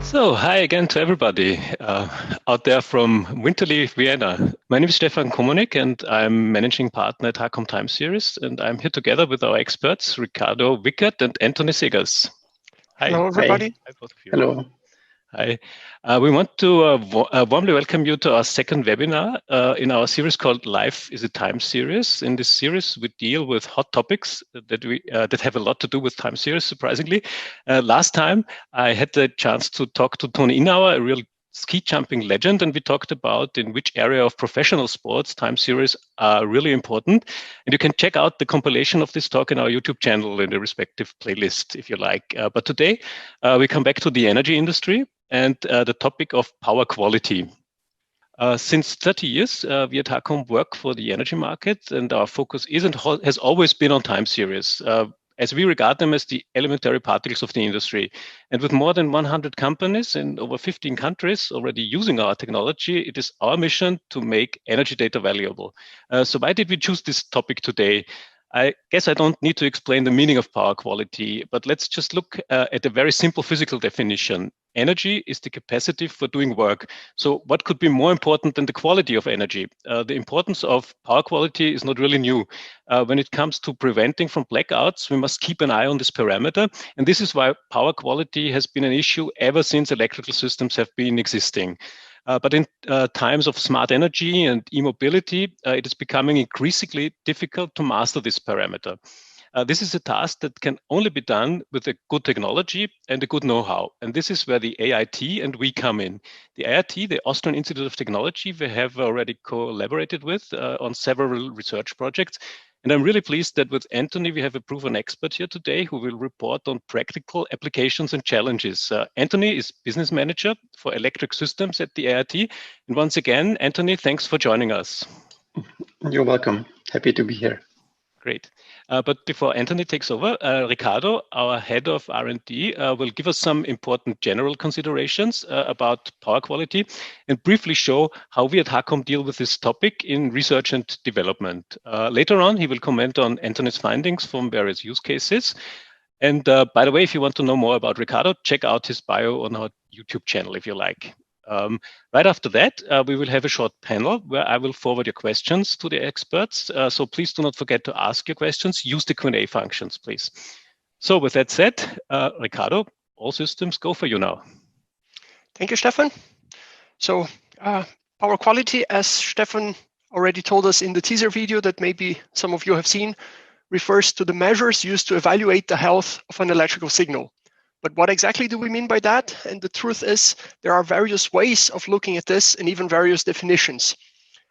So, hi again to everybody out there from winterly Vienna. My name is Stefan Komornyik and I'm managing partner at HAKOM Time Series, and I'm here together with our experts, Ricardo Wickert and Antony Zegers. Hi. Hello, everybody. Hi, both of you. Hello. Hi. We want to warmly welcome you to our second webinar in our series called Life is a Time Series. In this series, we deal with hot topics that have a lot to do with time series, surprisingly. Last time, I had the chance to talk to Tony Inauer, a real ski jumping legend, and we talked about in which area of professional sports time series are really important. And you can check out the compilation of this talk in our YouTube channel in the respective playlist, if you like. But today, we come back to the energy industry and the topic of power quality. Since 30 years, we at HAKOM work for the energy market, and our focus has always been on time series, as we regard them as the elementary particles of the industry. And with more than 100 companies in over 15 countries already using our technology, it is our mission to make energy data valuable. So why did we choose this topic today? I guess I don't need to explain the meaning of power quality, but let's just look at a very simple physical definition. Energy is the capacity for doing work. So what could be more important than the quality of energy? The importance of power quality is not really new. When it comes to preventing from blackouts, we must keep an eye on this parameter. And this is why power quality has been an issue ever since electrical systems have been existing. But in times of smart energy and e-mobility, it is becoming increasingly difficult to master this parameter. This is a task that can only be done with a good technology and a good know-how. And this is where the AIT and we come in. The AIT, the Austrian Institute of Technology, we have already collaborated with on several research projects. And I'm really pleased that with Antony, we have a proven expert here today who will report on practical applications and challenges. Antony is business manager for electric systems at the AIT. And once again, Antony, thanks for joining us. You're welcome. Happy to be here. Great. But before Antony takes over, Ricardo, our head of R&D, will give us some important general considerations about power quality and briefly show how we at HAKOM deal with this topic in research and development. Later on, he will comment on Antony's findings from various use cases. And by the way, if you want to know more about Ricardo, check out his bio on our YouTube channel if you like. Right after that, we will have a short panel where I will forward your questions to the experts. So please do not forget to ask your questions. Use the Q&A functions, please. So with that said, Ricardo, all systems go for you now. Thank you, Stefan. So power quality, as Stefan already told us in the teaser video that maybe some of you have seen, refers to the measures used to evaluate the health of an electrical signal. But what exactly do we mean by that? And the truth is, there are various ways of looking at this and even various definitions.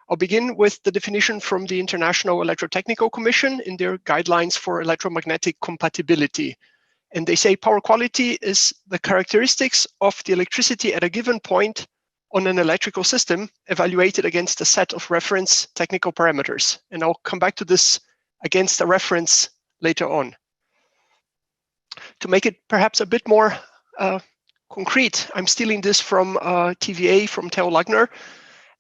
I'll begin with the definition from the International Electrotechnical Commission in their guidelines for electromagnetic compatibility. And they say power quality is the characteristics of the electricity at a given point on an electrical system evaluated against a set of reference technical parameters. And I'll come back to this against a reference later on. To make it perhaps a bit more concrete, I'm stealing this from TVA, from Theo Lagner,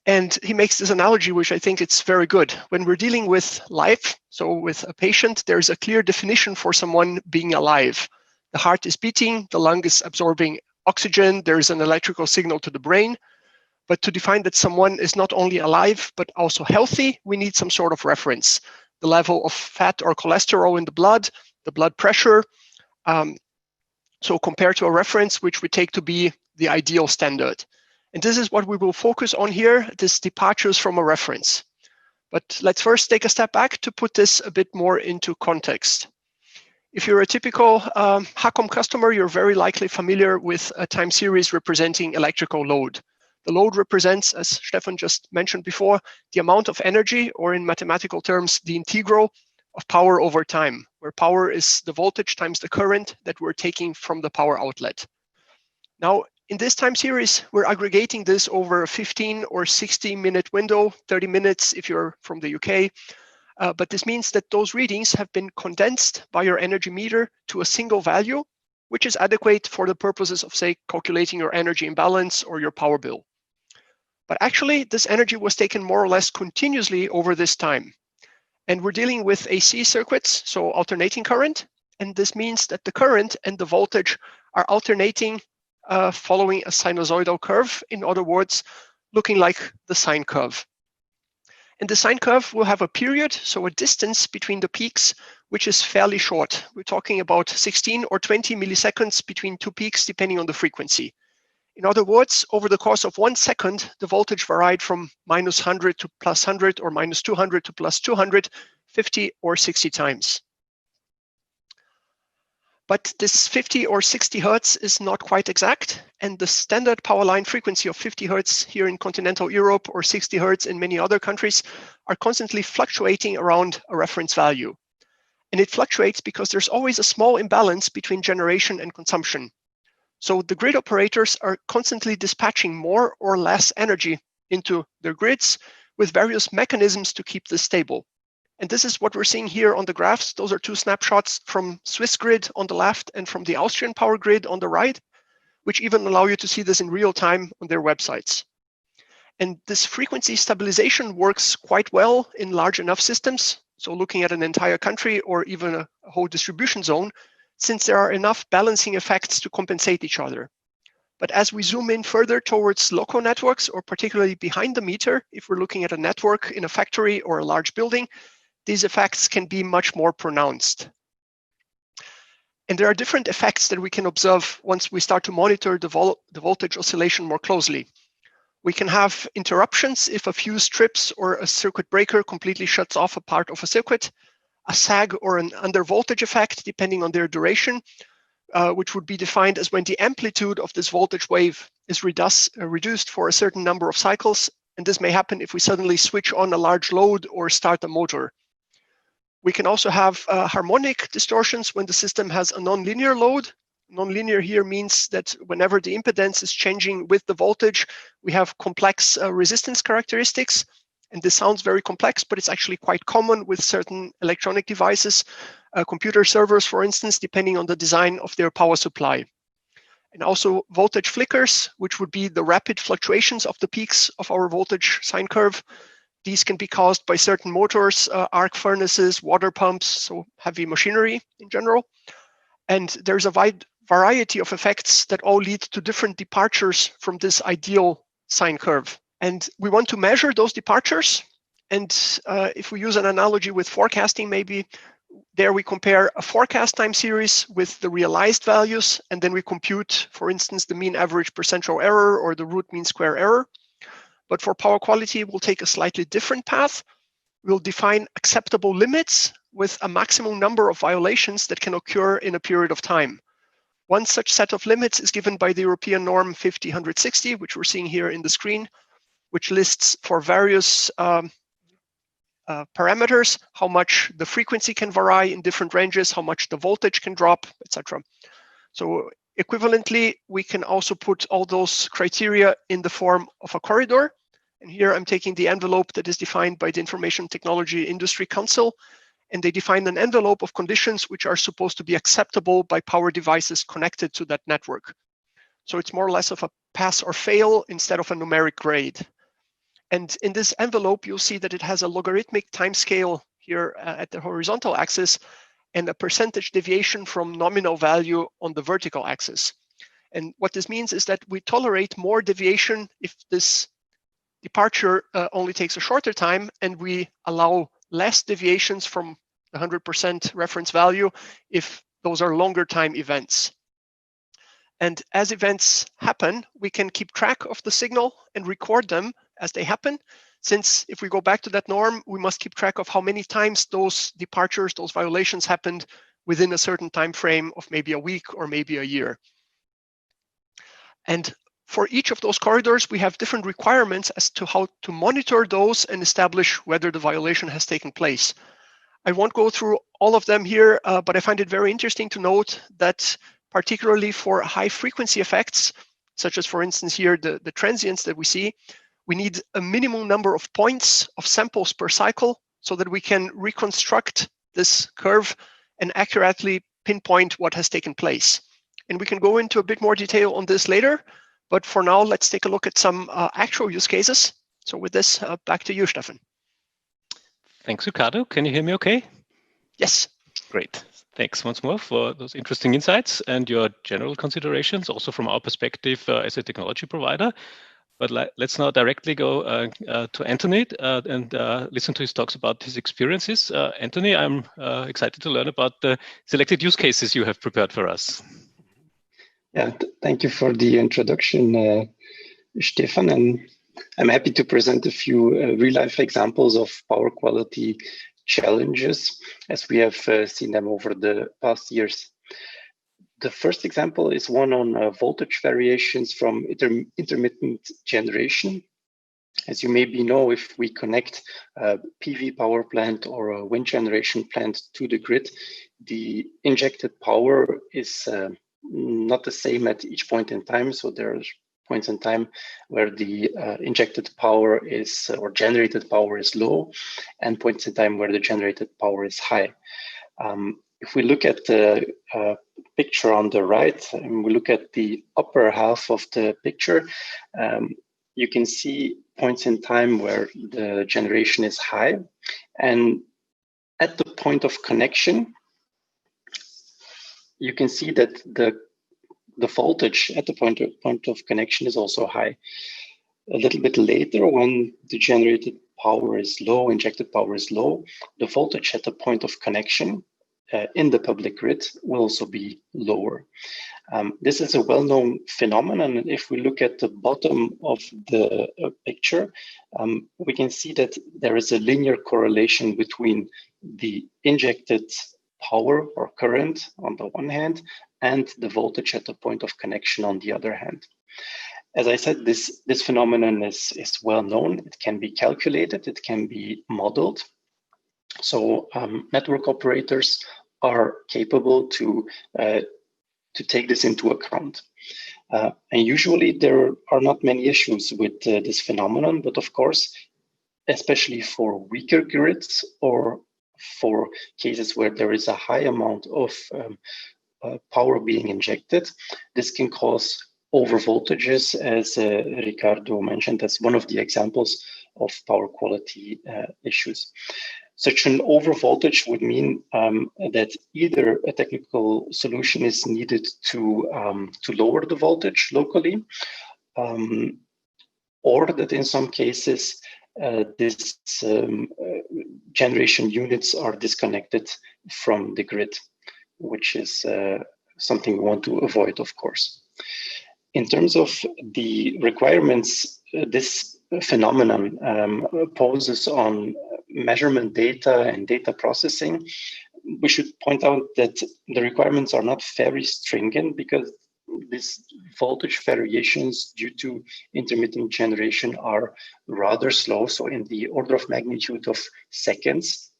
and he makes this analogy, which I think it's very good. When we're dealing with life, so with a patient, there's a clear definition for someone being alive. The heart is beating, the lung is absorbing oxygen, there's an electrical signal to the brain. But to define that someone is not only alive, but also healthy, we need some sort of reference. The level of fat or cholesterol in the blood pressure, so compared to a reference which we take to be the ideal standard. And this is what we will focus on here, this departures from a reference. But let's first take a step back to put this a bit more into context. If you're a typical HAKOM customer, you're very likely familiar with a time series representing electrical load. The load represents, as Stefan just mentioned before, the amount of energy, or in mathematical terms, the integral of power over time, where power is the voltage times the current that we're taking from the power outlet. Now, in this time series, we're aggregating this over a 15 or 60 minute window, 30 minutes if you're from the UK. But this means that those readings have been condensed by your energy meter to a single value, which is adequate for the purposes of, say, calculating your energy imbalance or your power bill. But actually, this energy was taken more or less continuously over this time. And we're dealing with AC circuits, so alternating current. And this means that the current and the voltage are alternating following a sinusoidal curve. In other words, looking like the sine curve. And the sine curve will have a period, so a distance between the peaks, which is fairly short. We're talking about 16 or 20 milliseconds between two peaks, depending on the frequency. In other words, over the course of 1 second, the voltage varied from -100 to +100 or -200 to +200, 50 or 60 times. But this 50 or 60 hertz is not quite exact, and the standard power line frequency of 50 hertz here in continental Europe or 60 hertz in many other countries are constantly fluctuating around a reference value. And it fluctuates because there's always a small imbalance between generation and consumption. So the grid operators are constantly dispatching more or less energy into their grids with various mechanisms to keep this stable. And this is what we're seeing here on the graphs. Those are two snapshots from Swiss grid on the left and from the Austrian power grid on the right, which even allow you to see this in real time on their websites. And this frequency stabilization works quite well in large enough systems. So looking at an entire country or even a whole distribution zone, since there are enough balancing effects to compensate each other. But as we zoom in further towards local networks, or particularly behind the meter, if we're looking at a network in a factory or a large building, these effects can be much more pronounced. And there are different effects that we can observe once we start to monitor the voltage oscillation more closely. We can have interruptions if a fuse trips or a circuit breaker completely shuts off a part of a circuit, a sag or an undervoltage effect, depending on their duration, which would be defined as when the amplitude of this voltage wave is reduced for a certain number of cycles. And this may happen if we suddenly switch on a large load or start a motor. We can also have harmonic distortions when the system has a nonlinear load. Nonlinear here means that whenever the impedance is changing with the voltage, we have complex resistance characteristics. And this sounds very complex, but it's actually quite common with certain electronic devices, computer servers, for instance, depending on the design of their power supply. And also voltage flickers, which would be the rapid fluctuations of the peaks of our voltage sine curve. These can be caused by certain motors, arc furnaces, water pumps, so heavy machinery in general. And there's a wide variety of effects that all lead to different departures from this ideal sine curve. And we want to measure those departures. And if we use an analogy with forecasting, maybe there we compare a forecast time series with the realized values, and then we compute, for instance, the mean average percentile error or the root mean square error. But for power quality, we'll take a slightly different path. We'll define acceptable limits with a maximum number of violations that can occur in a period of time. One such set of limits is given by the European norm 50/160, which we're seeing here in the screen, which lists for various parameters how much the frequency can vary in different ranges, how much the voltage can drop, etc. So equivalently, we can also put all those criteria in the form of a corridor. And here I'm taking the envelope that is defined by the Information Technology Industry Council, and they define an envelope of conditions which are supposed to be acceptable by power devices connected to that network. So it's more or less of a pass or fail instead of a numeric grade. And in this envelope, you'll see that it has a logarithmic timescale here at the horizontal axis and a percentage deviation from nominal value on the vertical axis. And what this means is that we tolerate more deviation if this departure only takes a shorter time, and we allow less deviations from the 100% reference value if those are longer time events. And as events happen, we can keep track of the signal and record them as they happen. Since if we go back to that norm, we must keep track of how many times those departures, those violations happened within a certain time frame of maybe a week or maybe a year. And for each of those corridors, we have different requirements as to how to monitor those and establish whether the violation has taken place. I won't go through all of them here, but I find it very interesting to note that particularly for high frequency effects, such as for instance here, the transients that we see, we need a minimum number of points of samples per cycle so that we can reconstruct this curve and accurately pinpoint what has taken place. And we can go into a bit more detail on this later, but for now, let's take a look at some actual use cases. So with this, back to you, Stefan. Thanks, Ricardo. Can you hear me okay? Yes. Great. Thanks once more for those interesting insights and your general considerations, also from our perspective as a technology provider. But let's now directly go to Antony and listen to his talks about his experiences. Antony, I'm excited to learn about the selected use cases you have prepared for us. Yeah, thank you for the introduction, Stefan. And I'm happy to present a few real-life examples of power quality challenges as we have seen them over the past years. The first example is one on voltage variations from intermittent generation. As you maybe know, if we connect a PV power plant or a wind generation plant to the grid, the injected power is not the same at each point in time. So there are points in time where the injected power is or generated power is low, and points in time where the generated power is high. If we look at the picture on the right, and we look at the upper half of the picture, you can see points in time where the generation is high, and at the point of connection, you can see that the voltage at the point of connection is also high. A little bit later, when the generated power is low, injected power is low, the voltage at the point of connection in the public grid will also be lower. This is a well-known phenomenon. And if we look at the bottom of the picture, we can see that there is a linear correlation between the injected power or current on the one hand and the voltage at the point of connection on the other hand. As I said, this phenomenon is well known. It can be calculated, it can be modeled. So network operators are capable to take this into account. And usually there are not many issues with this phenomenon, but of course, especially for weaker grids or for cases where there is a high amount of power being injected, this can cause over voltages, as Ricardo mentioned, as one of the examples of power quality issues. Such an over voltage would mean that either a technical solution is needed to lower the voltage locally, or that in some cases this generation units are disconnected from the grid, which is something we want to avoid, of course. In terms of the requirements, this phenomenon poses on measurement data and data processing. We should point out that the requirements are not very stringent because these voltage variations due to intermittent generation are rather slow, so in the order of magnitude of seconds,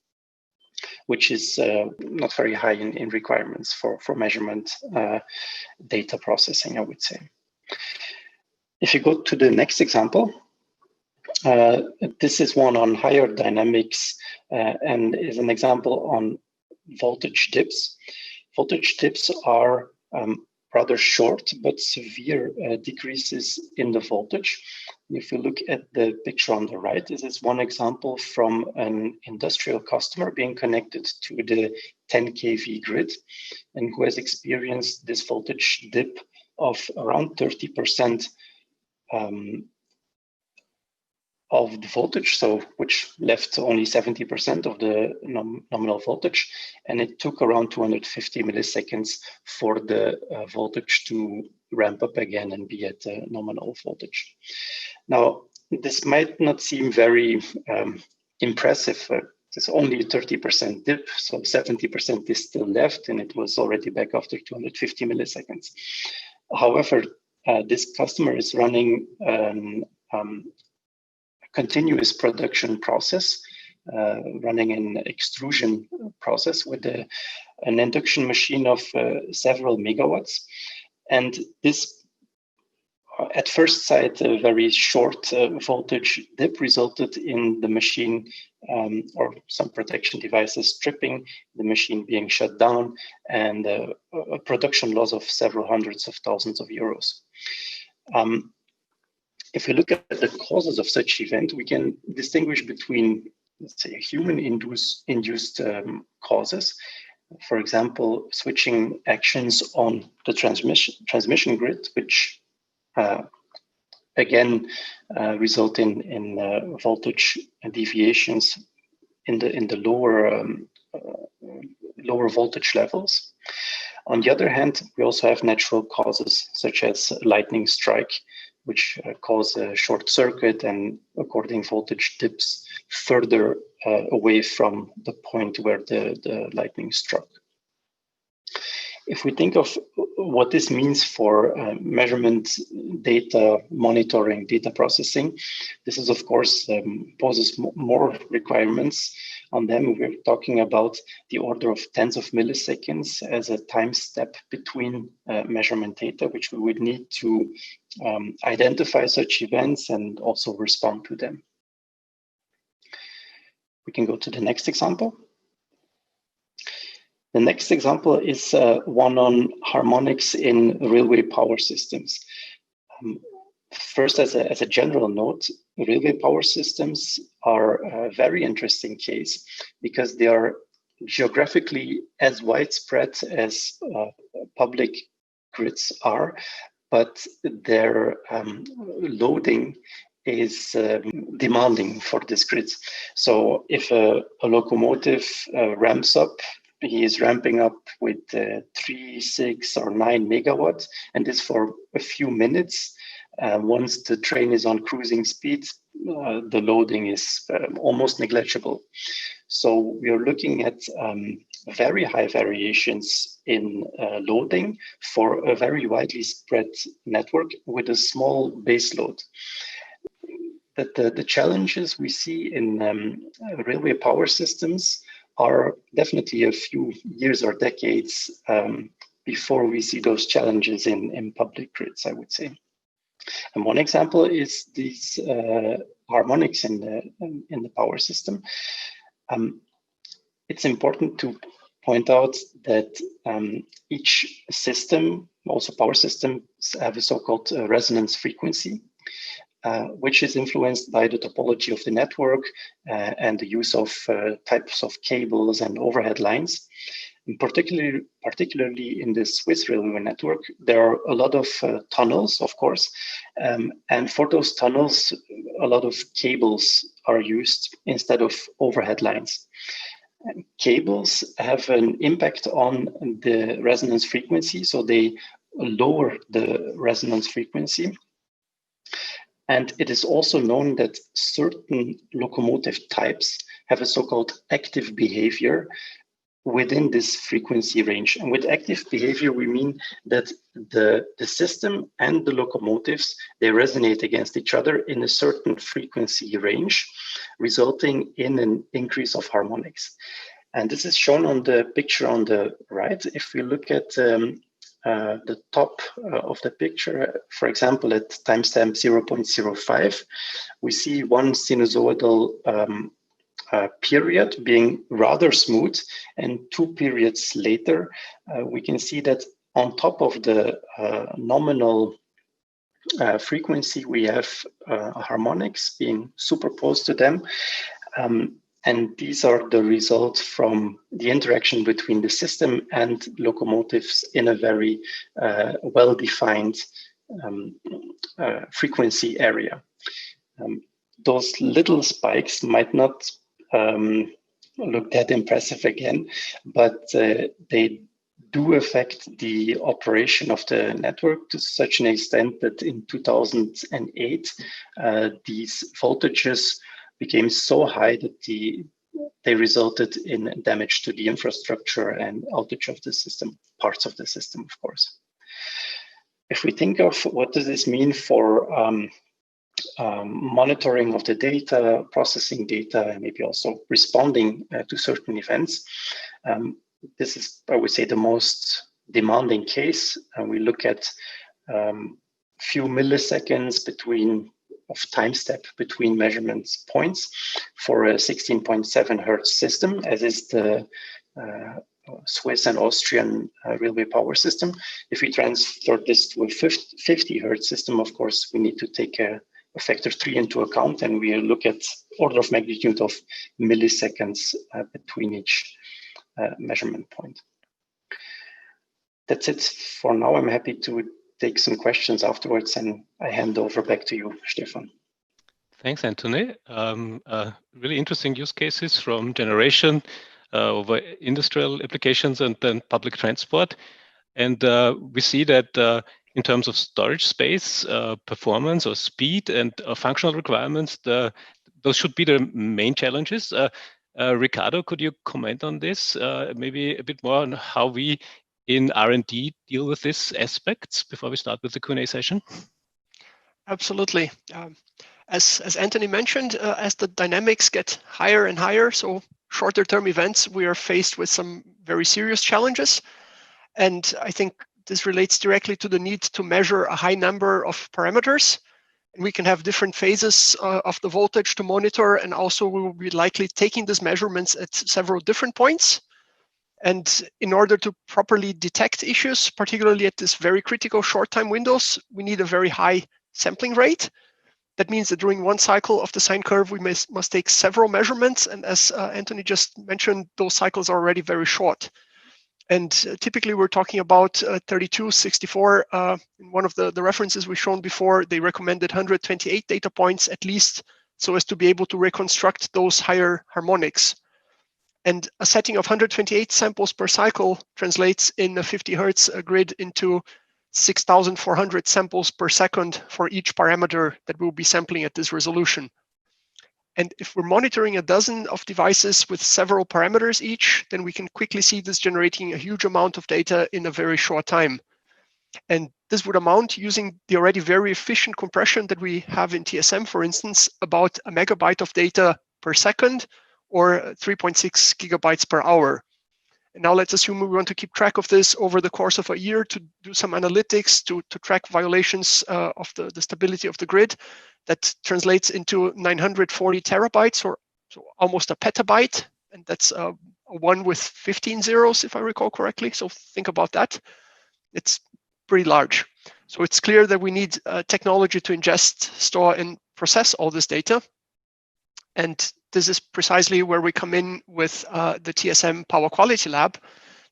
which is not very high in requirements for measurement data processing, I would say. If you go to the next example, this is one on higher dynamics and is an example on voltage dips. Voltage dips are rather short but severe decreases in the voltage. If you look at the picture on the right, this is one example from an industrial customer being connected to the 10 kV grid and who has experienced this voltage dip of around 30% of the voltage, so which left only 70% of the nominal voltage, and it took around 250 milliseconds for the voltage to ramp up again and be at nominal voltage. Now, this might not seem very impressive. It's only a 30% dip, so 70% is still left, and it was already back after 250 milliseconds. However, this customer is running continuous production process, running an extrusion process with an induction machine of several megawatts. And this, at first sight, a very short voltage dip resulted in the machine or some protection devices tripping, the machine being shut down, and a production loss of several hundreds of thousands of euros. If we look at the causes of such event, we can distinguish between, let's say, human-induced causes For example, switching actions on the transmission grid, which again result in voltage deviations in the lower voltage levels. On the other hand, we also have natural causes such as lightning strike, which cause a short circuit and according voltage dips further away from the point where the lightning struck. If we think of what this means for measurement data monitoring, data processing, this is of course poses more requirements on them. We're talking about the order of tens of milliseconds as a time step between measurement data, which we would need to identify such events and also respond to them. We can go to the next example. The next example is one on harmonics in railway power systems. First, as a general note, railway power systems are a very interesting case because they are geographically as widespread as public grids are, but their loading is demanding for these grids. So if a locomotive ramps up, he is ramping up with 3, 6, or 9 megawatts, and this for a few minutes. Once the train is on cruising speed, the loading is almost negligible. So we are looking at very high variations in loading for a very widely spread network with a small base load. The challenges we see in railway power systems are definitely a few years or decades before we see those challenges in public grids, I would say. And one example is these harmonics in the power system. It's important to point out that each system, also power systems, have a so-called resonance frequency, which is influenced by the topology of the network and the use of types of cables and overhead lines. And particularly in the Swiss railway network, there are a lot of tunnels, of course, and for those tunnels, a lot of cables are used instead of overhead lines. And cables have an impact on the resonance frequency, so they lower the resonance frequency. And it is also known that certain locomotive types have a so-called active behavior within this frequency range. And with active behavior, we mean that the system and the locomotives, they resonate against each other in a certain frequency range, resulting in an increase of harmonics. And this is shown on the picture on the right. If we look at the top of the picture, for example, at timestamp 0.05, we see one sinusoidal period being rather smooth, and 2 periods later, we can see that on top of the nominal frequency, we have harmonics being superposed to them. And these are the results from the interaction between the system and locomotives in a very well-defined frequency area. Those little spikes might not look that impressive again, but they do affect the operation of the network to such an extent that in 2008, these voltages became so high that they resulted in damage to the infrastructure and outage of the system, parts of the system, of course. If we think of what does this mean for monitoring of the data, processing data, and maybe also responding to certain events, this is, I would say, the most demanding case. We look at few milliseconds of time step between measurements points for a 16.7 hertz system, as is the Swiss and Austrian railway power system. If we transfer this to a 50 hertz system, of course, we need to take a factor 3 into account, and we look at order of magnitude of milliseconds between each measurement point. That's it for now. I'm happy to take some questions afterwards, and I hand over back to you, Stefan. Thanks, Antony. Really interesting use cases from generation over industrial applications and then public transport. And we see that in terms of storage space, performance or speed and functional requirements, those should be the main challenges. Ricardo, could you comment on this? Maybe a bit more on how we in R&D deal with these aspects before we start with the Q&A session? Absolutely. As Antony mentioned, as the dynamics get higher and higher, so shorter term events, we are faced with some very serious challenges. And I think this relates directly to the need to measure a high number of parameters. And we can have different phases of the voltage to monitor. And also we will be likely taking these measurements at several different points. And in order to properly detect issues, particularly at this very critical short time windows, we need a very high sampling rate. That means that during one cycle of the sine curve, we must take several measurements. And as Antony just mentioned, those cycles are already very short. And typically we're talking about 32, 64. In one of the references we've shown before, they recommended 128 data points at least, so as to be able to reconstruct those higher harmonics. And a setting of 128 samples per cycle translates in a 50 Hertz grid into 6,400 samples per second for each parameter that we'll be sampling at this resolution. And if we're monitoring a dozen of devices with several parameters each, then we can quickly see this generating a huge amount of data in a very short time. And this would amount, using the already very efficient compression that we have in TSM, for instance, about a megabyte of data per second, or 3.6 gigabytes per hour. And now let's assume we want to keep track of this over the course of a year to do some analytics to track violations of the stability of the grid. That translates into 940 terabytes, or so almost a petabyte. And that's a one with 15 zeros, if I recall correctly. So think about that. It's pretty large. So it's clear that we need technology to ingest, store, and process all this data. And this is precisely where we come in with the TSM Power Quality Lab.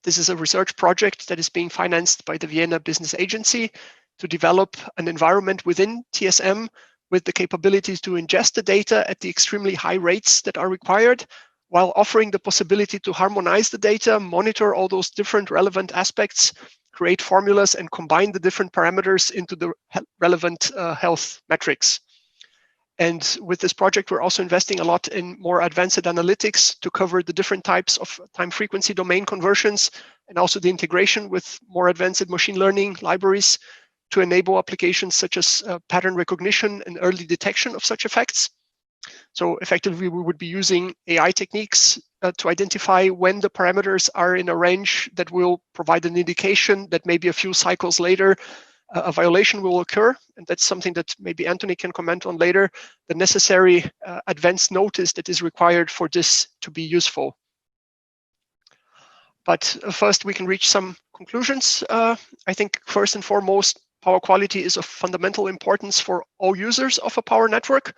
This is a research project that is being financed by the Vienna Business Agency to develop an environment within TSM with the capabilities to ingest the data at the extremely high rates that are required, while offering the possibility to harmonize the data, monitor all those different relevant aspects, create formulas, and combine the different parameters into the relevant health metrics. And with this project, we're also investing a lot in more advanced analytics to cover the different types of time frequency domain conversions, and also the integration with more advanced machine learning libraries to enable applications such as pattern recognition and early detection of such effects. So effectively, we would be using AI techniques to identify when the parameters are in a range that will provide an indication that maybe a few cycles later, a violation will occur. And that's something that maybe Antony can comment on later, the necessary advance notice that is required for this to be useful. But first, we can reach some conclusions. I think first and foremost, power quality is of fundamental importance for all users of a power network.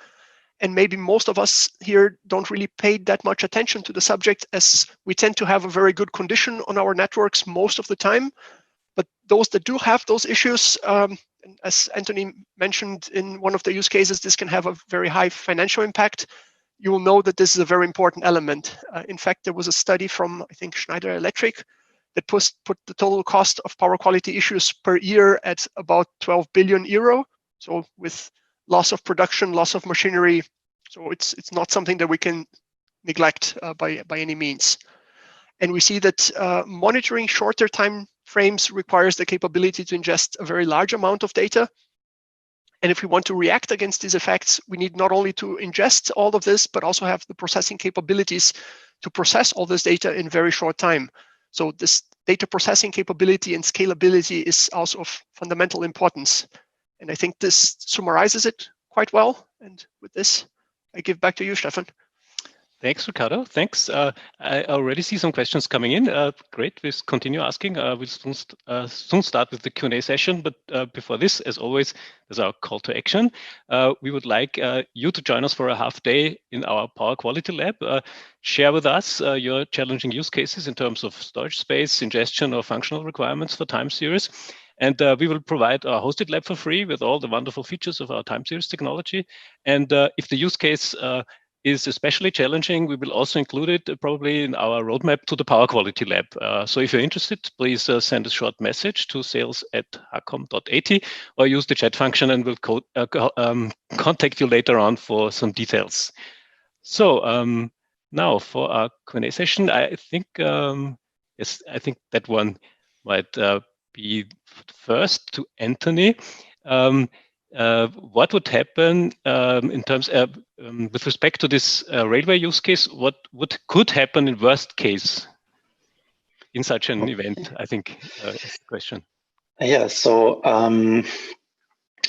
And maybe most of us here don't really pay that much attention to the subject, as we tend to have a very good condition on our networks most of the time. But those that do have those issues, as Antony mentioned in one of the use cases, this can have a very high financial impact. You will know that this is a very important element. In fact, there was a study from, I think, Schneider Electric that put the total cost of power quality issues per year at about 12 billion euro. So with loss of production, loss of machinery, so it's not something that we can neglect by any means. And we see that monitoring shorter time frames requires the capability to ingest a very large amount of data. And if we want to react against these effects, we need not only to ingest all of this, but also have the processing capabilities to process all this data in very short time. So this data processing capability and scalability is also of fundamental importance. And I think this summarizes it quite well. And with this, I give back to you, Stefan. Thanks, Ricardo. Thanks. I already see some questions coming in. Great. We'll continue asking. We'll soon start with the Q&A session. But before this, as always, there's our call to action. We would like you to join us for a half day in our Power Quality Lab. Share with us your challenging use cases in terms of storage space, ingestion, or functional requirements for time series. And we will provide a hosted lab for free with all the wonderful features of our time series technology. And if the use case is especially challenging, we will also include it probably in our roadmap to the Power Quality Lab. So if you're interested, please send a short message to sales@hakom.at or use the chat function, and we'll contact you later on for some details. So now for our Q&A session, I think yes, I think that one might be first to Antony. What would happen in terms with respect to this railway use case? What could happen in worst case in such an event? I think is the question. Yeah. So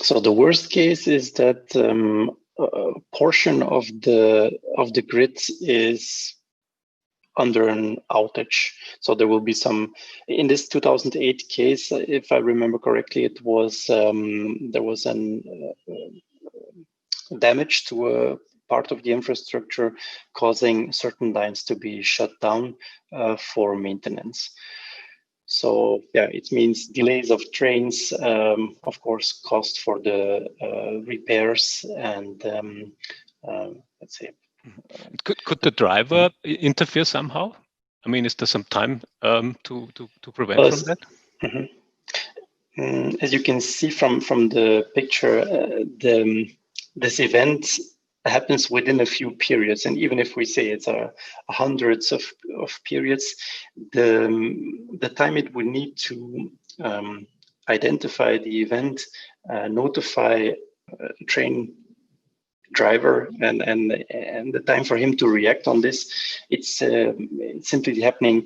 so the worst case is that a portion of the grid is under an outage. So there will be some, in this 2008 case, if I remember correctly, it was there was an damage to a part of the infrastructure, causing certain lines to be shut down for maintenance. So yeah, it means delays of trains, of course, cost for the repairs, and let's say. Could the driver interfere somehow? I mean, is there some time to prevent from that? Mm-hmm. As you can see from the picture, this event happens within a few periods, and even if we say it's hundreds of periods, the time it would need to identify the event, notify train driver, and the time for him to react on this, it's simply happening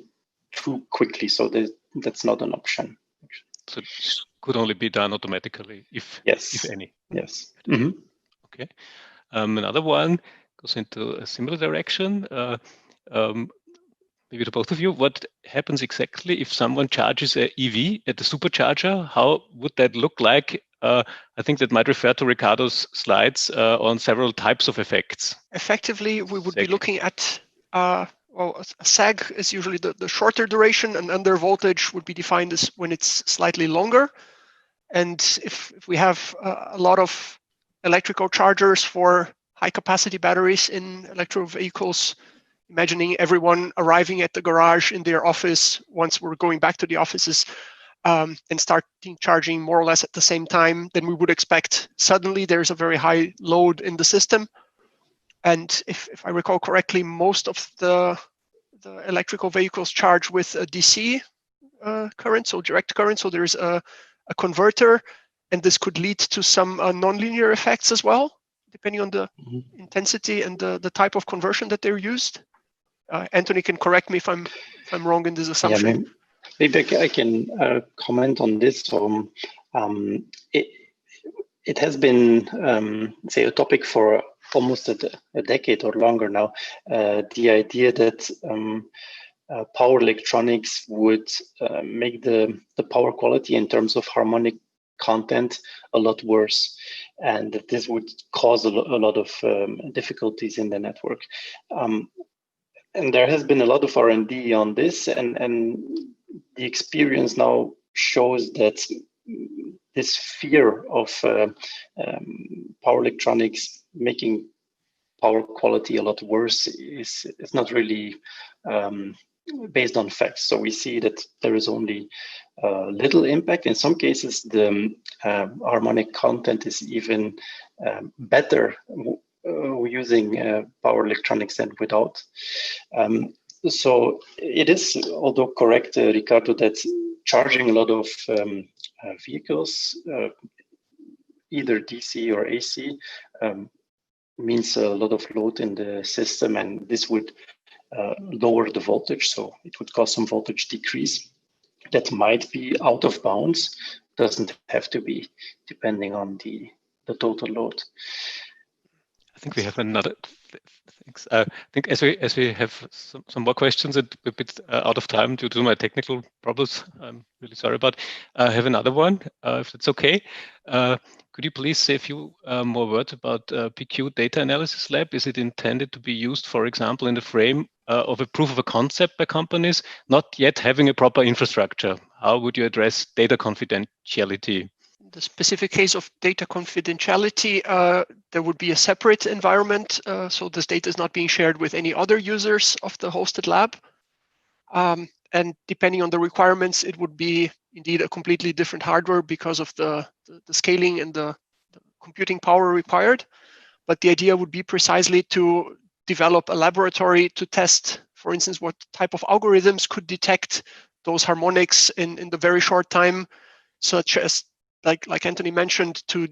too quickly. So that's not an option. So it could only be done automatically, if any. Yes. Mm-hmm. Okay. Another one goes into a similar direction. Maybe to both of you, what happens exactly if someone charges an EV at the supercharger? How would that look like? I think that might refer to Ricardo's slides on several types of effects. Effectively, we would be looking at, well, a sag is usually the shorter duration, and under voltage would be defined as when it's slightly longer. And if we have a lot of electrical chargers for high capacity batteries in electric vehicles, imagining everyone arriving at the garage in their office once we're going back to the offices, and starting charging more or less at the same time, then we would expect suddenly there's a very high load in the system. And if I recall correctly, most of the electrical vehicles charge with a DC current, so direct current. So there's a converter, and this could lead to some nonlinear effects as well, depending on the intensity and the type of conversion that they're used. Antony can correct me if I'm wrong in this assumption. Yeah, maybe I can comment on this. So it has been, say, a topic for almost a decade or longer now. The idea that power electronics would make the power quality in terms of harmonic content a lot worse, and that this would cause a lot of difficulties in the network. And there has been a lot of R&D on this, and the experience now shows that this fear of power electronics making power quality a lot worse is not really based on facts. So we see that there is only little impact. In some cases, the harmonic content is even better using power electronics than without. So it is, although correct, Ricardo, that charging a lot of vehicles, either DC or AC, means a lot of load in the system, and this would lower the voltage, so it would cause some voltage decrease. That might be out of bounds, doesn't have to be, depending on the total load. I think we have another Thanks. I think as we have some more questions, and we're a bit out of time due to my technical problems. I'm really sorry about. I have another one, if that's okay. Could you please say a few more words about PQ Data Analysis Lab? Is it intended to be used, for example, in the frame of a proof of a concept by companies not yet having a proper infrastructure? How would you address data confidentiality? The specific case of data confidentiality, there would be a separate environment. So this data is not being shared with any other users of the hosted lab. And depending on the requirements, it would be indeed a completely different hardware because of the scaling and the computing power required. But the idea would be precisely to develop a laboratory to test, for instance, what type of algorithms could detect those harmonics in the very short time, such as like Antony mentioned, to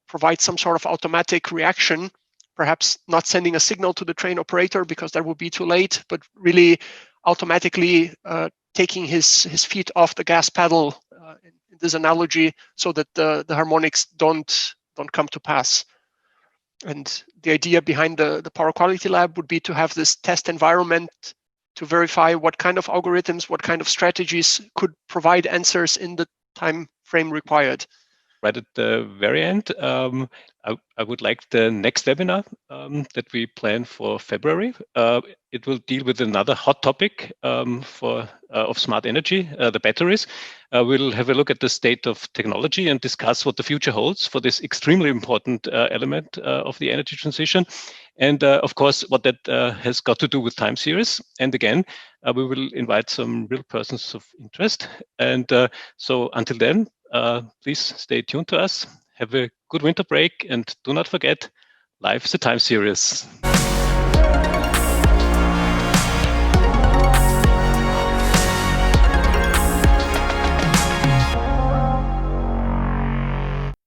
provide some sort of automatic reaction, perhaps not sending a signal to the train operator because that would be too late, but really automatically taking his feet off the gas pedal in this analogy, so that the harmonics don't come to pass. And the idea behind the Power Quality Lab would be to have this test environment to verify what kind of algorithms, what kind of strategies could provide answers in the time frame required. Right at the very end, I would like the next webinar that we plan for February. It will deal with another hot topic of smart energy, the batteries. We'll have a look at the state of technology and discuss what the future holds for this extremely important element of the energy transition. And of course, what that has got to do with time series. And again, we will invite some real persons of interest. And so until then, please stay tuned to us. Have a good winter break, and do not forget, life is a time series.